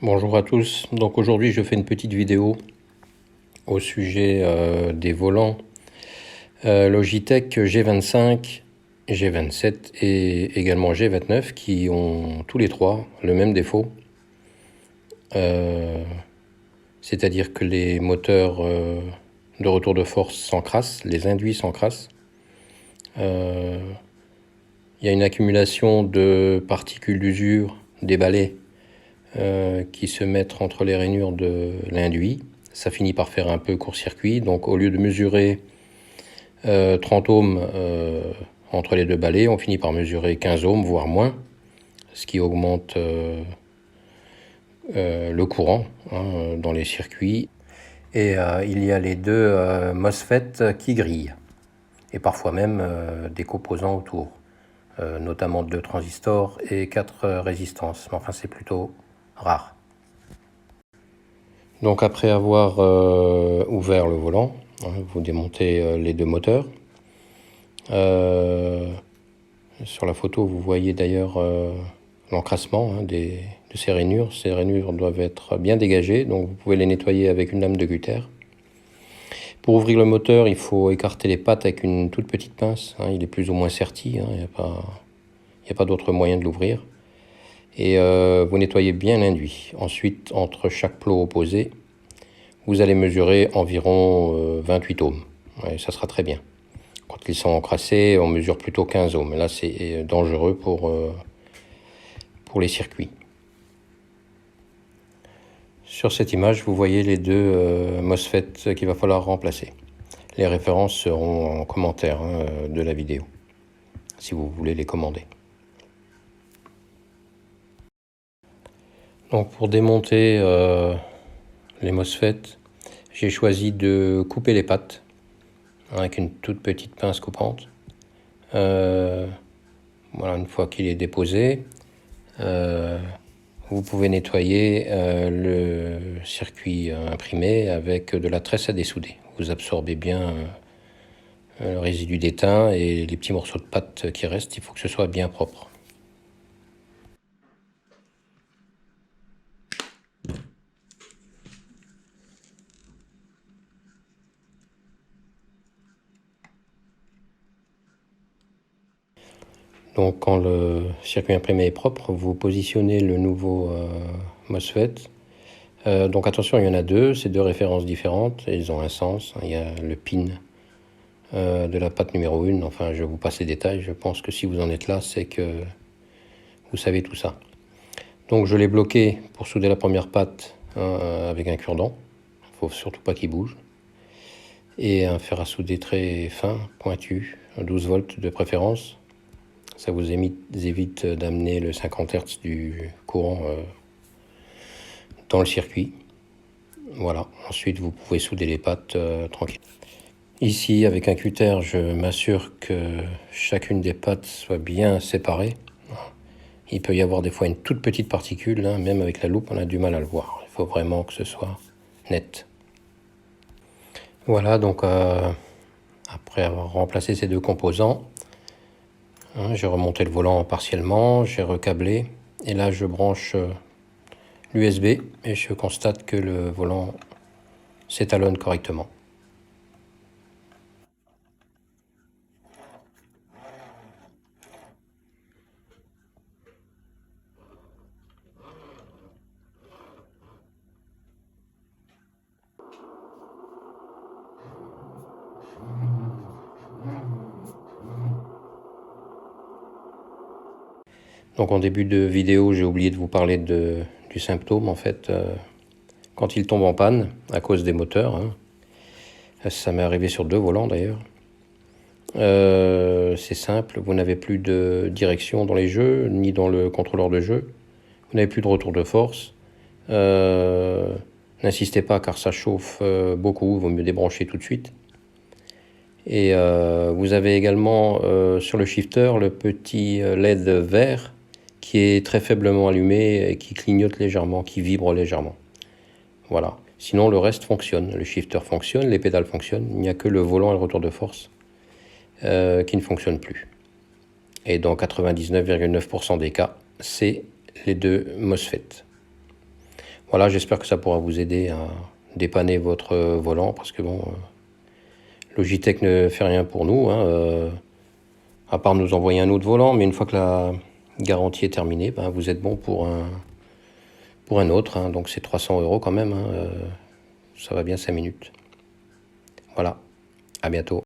Bonjour à tous, donc aujourd'hui je fais une petite vidéo au sujet des volants Logitech G25, G27 et également G29 qui ont tous les trois le même défaut, c'est-à-dire que les moteurs de retour de force s'encrassent, les induits s'encrassent. Il y a une accumulation de particules d'usure des balais qui se mettent entre les rainures de l'induit. Ça finit par faire un peu court-circuit. Donc au lieu de mesurer 30 ohms entre les deux balais, on finit par mesurer 15 ohms, voire moins, ce qui augmente le courant dans les circuits. Et il y a les deux MOSFET qui grillent, et parfois même des composants autour, notamment 2 transistors et 4 résistances. Mais enfin, c'est plutôt rare. Donc après avoir ouvert le volant, vous démontez les deux moteurs. Sur la photo, vous voyez d'ailleurs l'encrassement de ces rainures. Ces rainures doivent être bien dégagées, donc vous pouvez les nettoyer avec une lame de Gutter. Pour ouvrir le moteur, il faut écarter les pattes avec une toute petite pince. Il est plus ou moins serti, il n'y a pas d'autre moyen de l'ouvrir. Et vous nettoyez bien l'induit. Ensuite, entre chaque plot opposé, vous allez mesurer environ 28 ohms. Ouais, ça sera très bien. Quand ils sont encrassés, on mesure plutôt 15 ohms. Là, c'est dangereux pour les circuits. Sur cette image, vous voyez les deux MOSFET qu'il va falloir remplacer. Les références seront en commentaire de la vidéo, si vous voulez les commander. Donc pour démonter les MOSFET, j'ai choisi de couper les pattes avec une toute petite pince coupante. Voilà, une fois qu'il est déposé, vous pouvez nettoyer le circuit imprimé avec de la tresse à dessouder. Vous absorbez bien le résidu d'étain et les petits morceaux de pâte qui restent, il faut que ce soit bien propre. Donc quand le circuit imprimé est propre, vous positionnez le nouveau MOSFET. Donc attention, il y en a deux, c'est deux références différentes, elles ont un sens. Il y a le pin de la patte numéro 1, enfin je vous passe les détails, je pense que si vous en êtes là, c'est que vous savez tout ça. Donc je l'ai bloqué pour souder la première patte avec un cure-dent, il ne faut surtout pas qu'il bouge. Et un fer à souder très fin, pointu, 12 volts de préférence. Ça vous évite d'amener le 50 Hz du courant dans le circuit. Voilà, ensuite vous pouvez souder les pattes tranquille. Ici, avec un cutter, je m'assure que chacune des pattes soit bien séparée. Il peut y avoir des fois une toute petite particule, même avec la loupe, on a du mal à le voir. Il faut vraiment que ce soit net. Voilà, donc après avoir remplacé ces deux composants, j'ai remonté le volant partiellement, j'ai recablé, et là je branche l'USB et je constate que le volant s'étalonne correctement. Donc en début de vidéo, j'ai oublié de vous parler du symptôme en fait. Quand il tombe en panne à cause des moteurs, ça m'est arrivé sur 2 volants d'ailleurs. C'est simple, vous n'avez plus de direction dans les jeux, ni dans le contrôleur de jeu. Vous n'avez plus de retour de force. N'insistez pas car ça chauffe beaucoup, il vaut mieux débrancher tout de suite. Et vous avez également sur le shifter le petit LED vert qui est très faiblement allumé et qui clignote légèrement, qui vibre légèrement. Voilà. Sinon, le reste fonctionne. Le shifter fonctionne, les pédales fonctionnent. Il n'y a que le volant et le retour de force qui ne fonctionnent plus. Et dans 99,9% des cas, c'est les deux MOSFET. Voilà, j'espère que ça pourra vous aider à dépanner votre volant, parce que bon, Logitech ne fait rien pour nous, hein, à part nous envoyer un autre volant, mais une fois que la garantie est terminée, ben, vous êtes bon pour un autre, hein, donc c'est 300 € quand même, hein, ça va bien 5 minutes. Voilà, à bientôt.